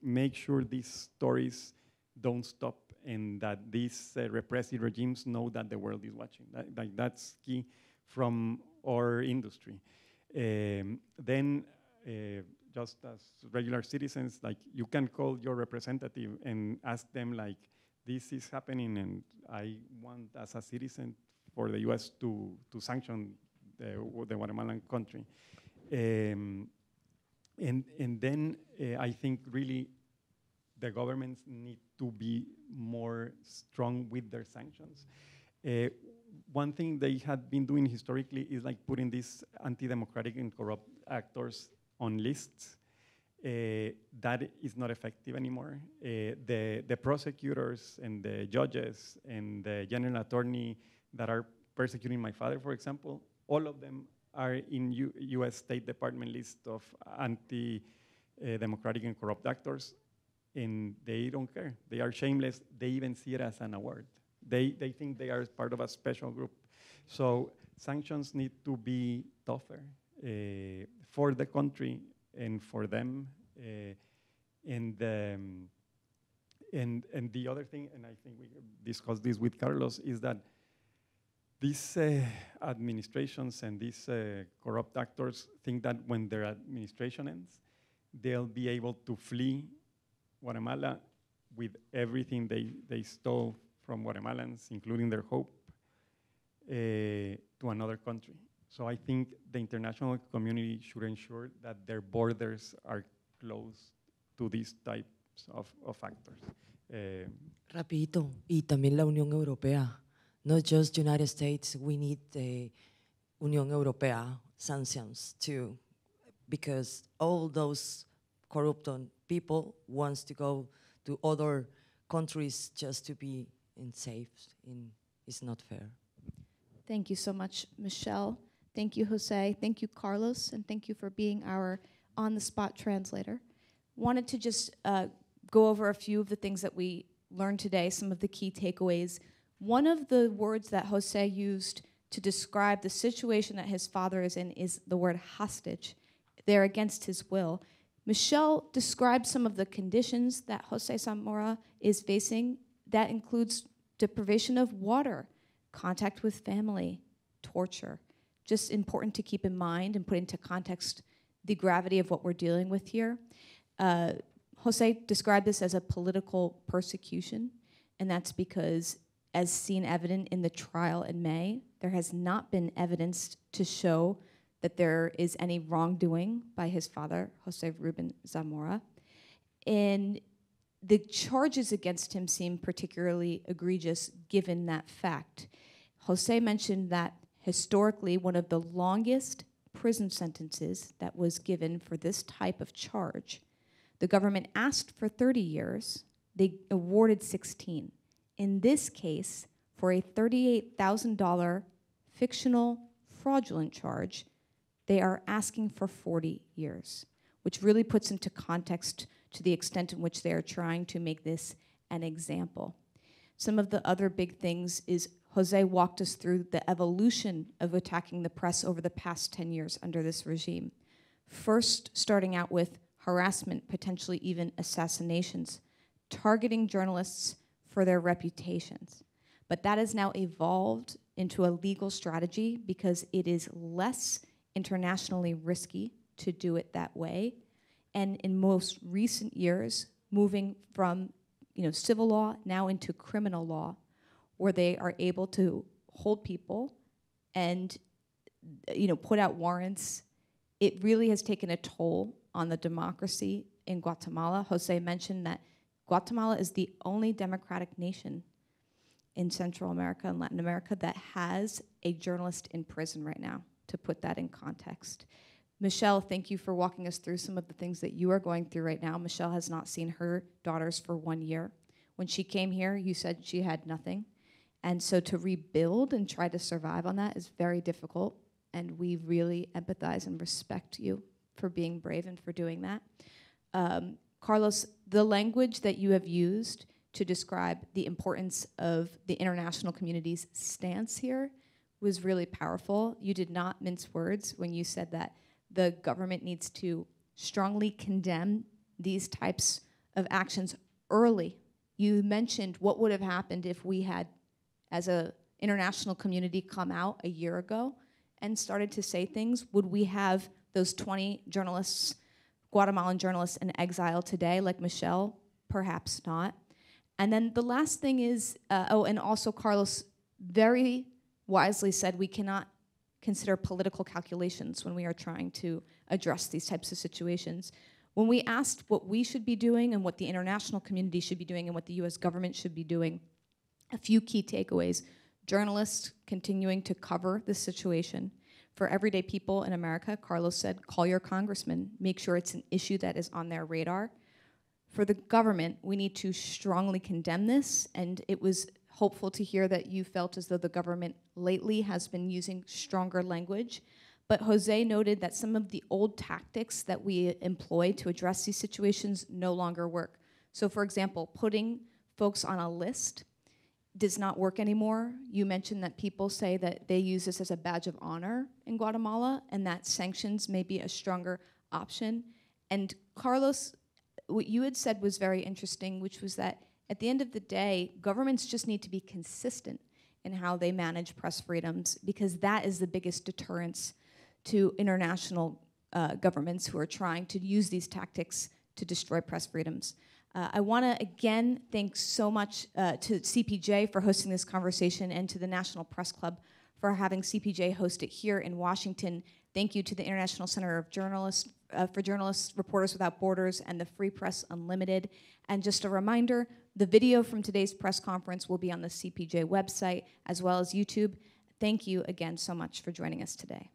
Make sure these stories don't stop and that these repressive regimes know that the world is watching. That's key from our industry. Then, just as regular citizens, you can call your representative and ask them this is happening and I want as a citizen for the US to sanction the Guatemalan country. And then I think really the governments need to be more strong with their sanctions. One thing they had been doing historically is putting these anti-democratic and corrupt actors on lists. That is not effective anymore. The prosecutors and the judges and the general attorney that are persecuting my father, for example, all of them are in US State Department list of anti-democratic and corrupt actors, and they don't care. They are shameless. They even see it as an award. They think they are part of a special group. So sanctions need to be tougher for the country and for them. And the other thing, and I think we discussed this with Carlos, is that these administrations and these corrupt actors think that when their administration ends, they'll be able to flee Guatemala with everything they stole from Guatemalans, including their hope, to another country. So I think the international community should ensure that their borders are closed to these types of actors. Rapidito, y también la Unión Europea. Not just United States, we need the Unión Europea sanctions too, because all those corrupt people wants to go to other countries just to be safe. It's not fair. Thank you so much, Michelle. Thank you, Jose. Thank you, Carlos. And thank you for being our on-the-spot translator. Wanted to just go over a few of the things that we learned today, some of the key takeaways. One of the words that Jose used to describe the situation that his father is in is the word hostage. They're against his will. Michelle described some of the conditions that José Zamora is facing. That includes deprivation of water, contact with family, torture. Just important to keep in mind and put into context the gravity of what we're dealing with here. José described this as a political persecution, and that's because, as seen evident in the trial in May, there has not been evidence to show that there is any wrongdoing by his father, José Rubén Zamora. And the charges against him seem particularly egregious given that fact. José mentioned that historically one of the longest prison sentences that was given for this type of charge, the government asked for 30 years, they awarded 16. In this case, for a $38,000 fictional fraudulent charge, they are asking for 40 years, which really puts into context to the extent in which they are trying to make this an example. Some of the other big things is José walked us through the evolution of attacking the press over the past 10 years under this regime. First, starting out with harassment, potentially even assassinations, targeting journalists for their reputations. But that has now evolved into a legal strategy because it is less internationally risky to do it that way. And in most recent years, moving from civil law now into criminal law, where they are able to hold people and put out warrants. It really has taken a toll on the democracy in Guatemala. José mentioned that Guatemala is the only democratic nation in Central America and Latin America that has a journalist in prison right now, to put that in context. Michelle, thank you for walking us through some of the things that you are going through right now. Michelle has not seen her daughters for 1 year. When she came here, you said she had nothing. And so to rebuild and try to survive on that is very difficult. And we really empathize and respect you for being brave and for doing that. Carlos, the language that you have used to describe the importance of the international community's stance here was really powerful. You did not mince words when you said that the government needs to strongly condemn these types of actions early. You mentioned what would have happened if we had, as an international community, come out a year ago and started to say things. Would we have those 20 journalists, Guatemalan journalists, in exile today, like Michelle? Perhaps not. And then the last thing is, and also Carlos very wisely said we cannot consider political calculations when we are trying to address these types of situations. When we asked what we should be doing and what the international community should be doing and what the US government should be doing, a few key takeaways. Journalists continuing to cover this situation. For everyday people in America, Carlos said, call your congressman, make sure it's an issue that is on their radar. For the government, we need to strongly condemn this, and it was hopeful to hear that you felt as though the government lately has been using stronger language. But José noted that some of the old tactics that we employ to address these situations no longer work. So for example, putting folks on a list does not work anymore. You mentioned that people say that they use this as a badge of honor in Guatemala and that sanctions may be a stronger option. And Carlos, what you had said was very interesting, which was that at the end of the day, governments just need to be consistent in how they manage press freedoms, because that is the biggest deterrence to international governments who are trying to use these tactics to destroy press freedoms. I want to again thank so much to CPJ for hosting this conversation and to the National Press Club for having CPJ host it here in Washington. Thank you to the International Center of Journalists, for Journalists, Reporters Without Borders, and the Free Press Unlimited. And just a reminder, the video from today's press conference will be on the CPJ website as well as YouTube. Thank you again so much for joining us today.